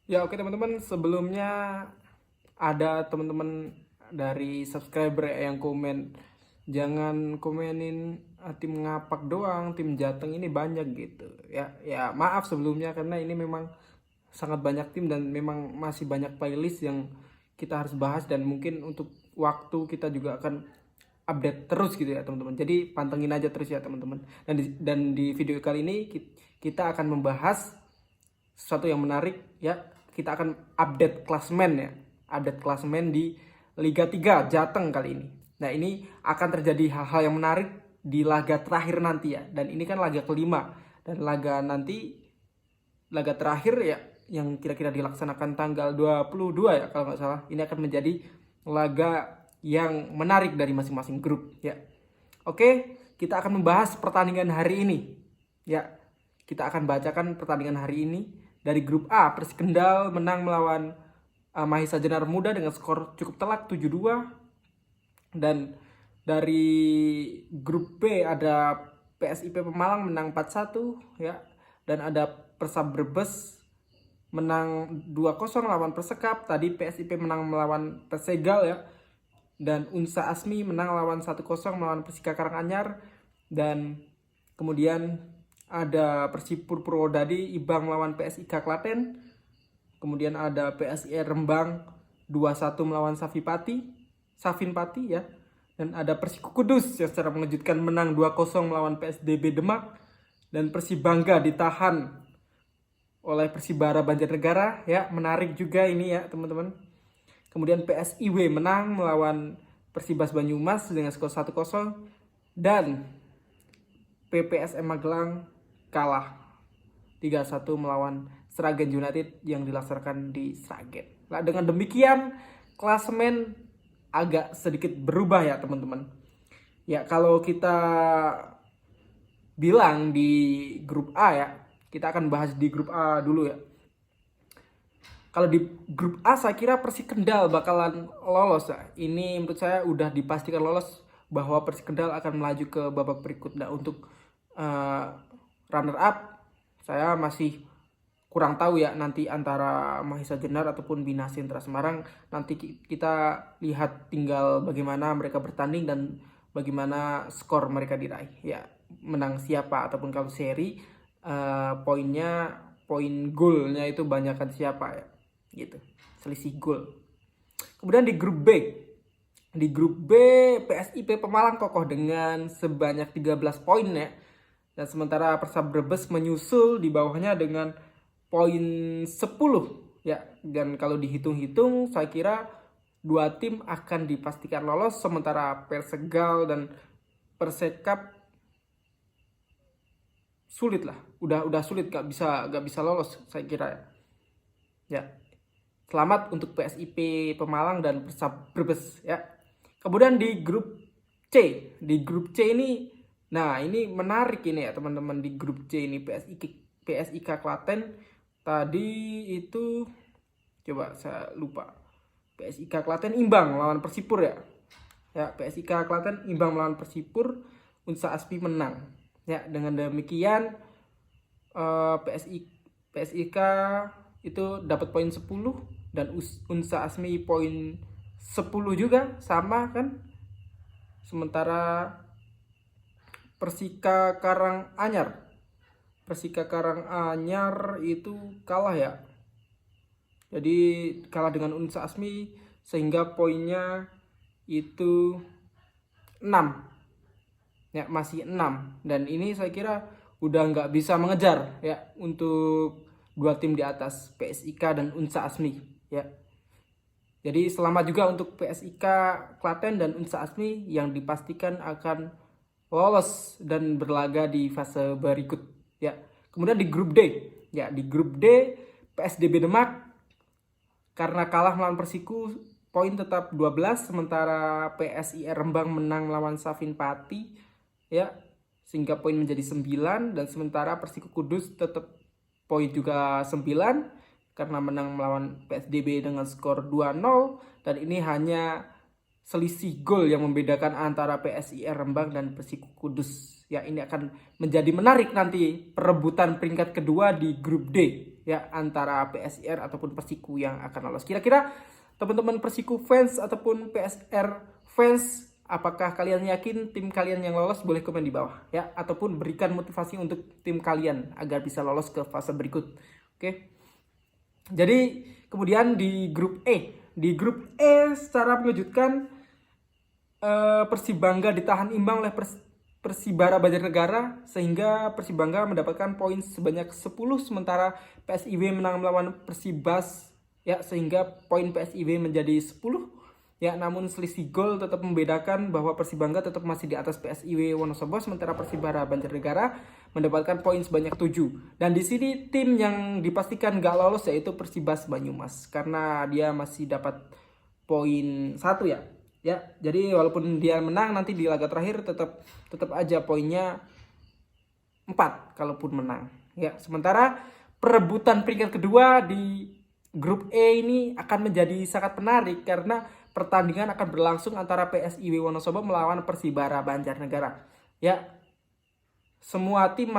Ya oke teman-teman, sebelumnya ada teman-teman dari subscriber yang komen, jangan komenin tim ngapak doang, tim Jateng ini banyak gitu. Ya maaf sebelumnya karena ini memang sangat banyak tim dan memang masih banyak playlist yang kita harus bahas dan mungkin untuk waktu kita juga akan update terus gitu ya teman-teman. Jadi pantengin aja terus ya teman-teman. Dan di video kali ini kita akan membahas sesuatu yang menarik ya. Kita akan update klasemen ya. Update klasemen di Liga 3 Jateng kali ini. Nah, ini akan terjadi hal-hal yang menarik di laga terakhir nanti ya. Dan ini kan laga kelima dan laga terakhir ya yang kira-kira dilaksanakan tanggal 22 ya kalau nggak salah. Ini akan menjadi laga yang menarik dari masing-masing grup ya. Oke, kita akan membahas pertandingan hari ini. Ya, kita akan bacakan pertandingan hari ini. Dari grup A, Persis Kendal menang melawan Mahisa Jenar Muda dengan skor cukup telak 7-2. Dan dari grup B ada PSIP Pemalang menang 4-1 ya. Dan ada Persab Brebes menang 2-0 lawan Persekap. Tadi PSIP menang melawan Persegal ya. Dan Unsa Asmi menang lawan 1-0 melawan Persika Karanganyar. Dan kemudian ada Persipur Purwodadi imbang melawan PSIK Klaten. Kemudian ada PSIR Rembang 2-1 melawan Safin Pati ya. Dan ada Persiku Kudus yang secara mengejutkan menang 2-0 melawan PSDB Demak. Dan Persibangga ditahan oleh Persibara Banjarnegara ya, menarik juga ini ya teman-teman. Kemudian PSIW menang melawan Persibas Banyumas dengan skor 1-0 dan PPSM Magelang kalah 3-1 melawan Sragen United yang dilaksanakan di Sragen. Nah, dengan demikian klasemen agak sedikit berubah ya teman-teman. Ya kalau kita bilang di grup A ya, kita akan bahas di grup A dulu ya. Kalau di grup A saya kira Persik Kendal bakalan lolos ya. Ini menurut saya udah dipastikan lolos bahwa Persik Kendal akan melaju ke babak berikutnya. Untuk runner up saya masih kurang tahu ya, nanti antara Mahisa Jenar ataupun Bina Sintra Semarang. Nanti kita lihat tinggal bagaimana mereka bertanding dan bagaimana skor mereka diraih ya, menang siapa ataupun kalau seri poin golnya itu banyakkan siapa ya gitu, selisih gol. Kemudian di grup B PSIP Pemalang kokoh dengan sebanyak 13 poin ya. Dan sementara Persab Brebes menyusul di bawahnya dengan poin 10 ya. Dan kalau dihitung-hitung saya kira dua tim akan dipastikan lolos, sementara Persegal dan Persekap sulit lah. Udah sulit, gak bisa lolos saya kira ya. Ya. Selamat untuk PSIP Pemalang dan Persab Brebes ya. Kemudian di grup C ini, nah ini menarik ini ya teman-teman. Di grup C ini PSIK Klaten tadi itu, coba saya lupa, PSIK Klaten imbang melawan Persipur ya. Ya, PSIK Klaten imbang melawan Persipur, Unsa Aspi menang. Ya, dengan demikian PSIK itu dapat poin 10 dan Unsa Asmi poin 10 juga sama kan. Sementara Persika Karanganyar itu kalah ya. Jadi kalah dengan Unsa Asmi sehingga poinnya itu 6. Ya, masih 6. Dan ini saya kira udah nggak bisa mengejar ya untuk dua tim di atas, PSIK dan Unsa Asmi ya. Jadi selamat juga untuk PSIK Klaten dan Unsa Asmi yang dipastikan akan lolos dan berlaga di fase berikut ya. Kemudian di grup D PSDB Demak karena kalah melawan Persiku poin tetap 12, sementara PSIR Rembang menang melawan Safin Pati ya, sehingga poin menjadi 9. Dan sementara Persiku Kudus tetap poin juga 9 karena menang melawan PSDB dengan skor 2-0. Dan ini hanya selisih gol yang membedakan antara PSIR Rembang dan Persiku Kudus ya. Ini akan menjadi menarik nanti perebutan peringkat kedua di grup D ya antara PSIR ataupun Persiku yang akan lolos. Kira-kira teman-teman Persiku fans ataupun PSR fans, apakah kalian yakin tim kalian yang lolos? Boleh komen di bawah ya, ataupun berikan motivasi untuk tim kalian agar bisa lolos ke fase berikut. Oke. Jadi kemudian di grup E secara mengejutkan Persibangga ditahan imbang oleh Persibara Banjarnegara sehingga Persibangga mendapatkan poin sebanyak 10, sementara PSIW menang melawan Persibas ya, sehingga poin PSIW menjadi 10 ya, namun selisih gol tetap membedakan bahwa Persibangga tetap masih di atas PSIW Wonosobo, sementara Persibara Banjarnegara mendapatkan poin sebanyak 7. Dan di sini tim yang dipastikan gak lolos yaitu Persibas Banyumas karena dia masih dapat poin 1 ya. Ya, jadi walaupun dia menang nanti di laga terakhir tetap aja poinnya 4 kalaupun menang. Ya, sementara perebutan peringkat kedua di grup E ini akan menjadi sangat menarik karena pertandingan akan berlangsung antara PSIW Wonosobo melawan Persibara Banjarnegara. Ya, semua tim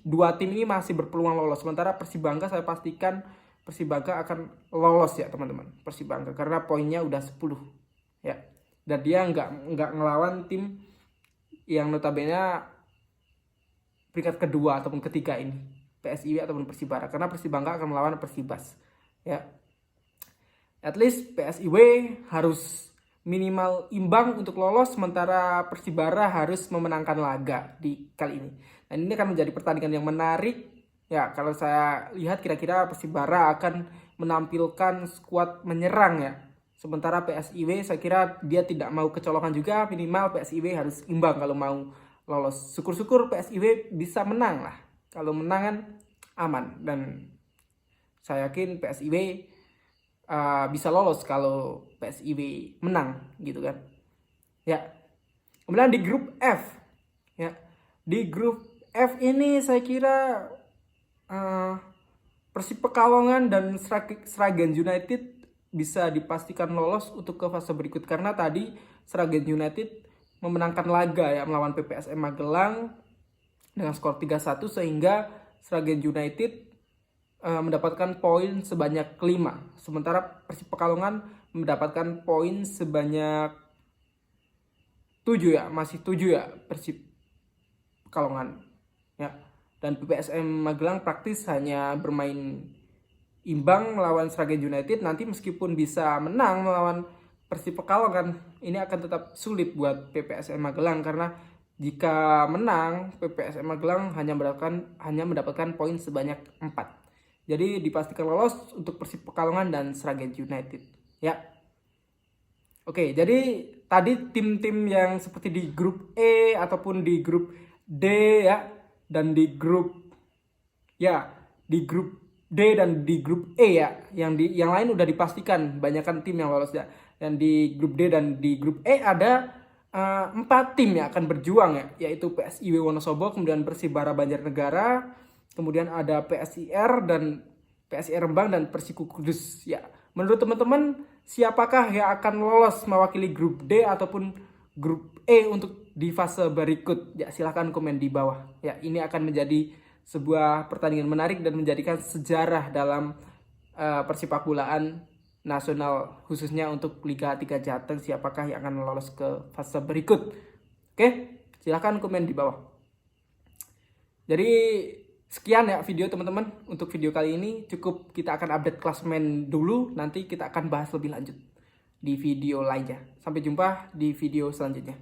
dua tim ini masih berpeluang lolos. Sementara Persibangga saya pastikan Persibangga akan lolos ya teman-teman. Persibangga karena poinnya udah 10 ya. Dan dia nggak ngelawan tim yang notabene peringkat kedua ataupun ketiga ini, PSIW ataupun Persibara, karena Persibangga akan melawan Persibas ya. At least PSIW harus minimal imbang untuk lolos, sementara Persibara harus memenangkan laga di kali ini. Dan ini akan menjadi pertandingan yang menarik ya. Kalau saya lihat kira-kira Persibara akan menampilkan skuad menyerang ya, sementara PSIW saya kira dia tidak mau kecolongan juga, minimal PSIW harus imbang kalau mau lolos. Syukur-syukur PSIW bisa menang lah. Kalau menang kan aman, dan saya yakin PSIW bisa lolos kalau PSIW menang gitu kan. Ya. Kemudian di grup F ya. Di grup F ini saya kira Persib Pekalongan dan Sragen United bisa dipastikan lolos untuk ke fase berikut karena tadi Sragen United memenangkan laga ya melawan PPSM Magelang dengan skor 3-1 sehingga Sragen United mendapatkan poin sebanyak 5, sementara Persib Pekalongan mendapatkan poin sebanyak 7 ya, masih 7 ya Persib Pekalongan ya. Dan PPSM Magelang praktis hanya bermain imbang melawan Sragen United. Nanti meskipun bisa menang melawan Persib Pekalongan, ini akan tetap sulit buat PPSM Magelang karena jika menang PPSM Magelang hanya mendapatkan poin sebanyak 4. Jadi dipastikan lolos untuk Persib Pekalongan dan Sragen United ya. Oke, jadi tadi tim-tim yang seperti di grup E ataupun di grup D ya, dan di grup D dan di grup E ya, yang lain udah dipastikan banyakkan tim yang lolos ya. Dan di grup D dan di grup E ada 4 tim yang akan berjuang ya, yaitu PSIW Wonosobo, kemudian Persibara Banjarnegara, kemudian ada PSIR Rembang dan Persiku Kudus ya. Menurut teman-teman siapakah yang akan lolos mewakili grup D ataupun grup E untuk di fase berikut? Ya, silahkan komen di bawah ya. Ini akan menjadi sebuah pertandingan menarik dan menjadikan sejarah dalam persepak bolaan nasional, khususnya untuk Liga 3 Jateng, siapakah yang akan lolos ke fase berikut. Oke, silahkan komen di bawah. Jadi sekian ya video teman-teman untuk video kali ini. Cukup kita akan update klasemen dulu, nanti kita akan bahas lebih lanjut di video lainnya. Sampai jumpa di video selanjutnya.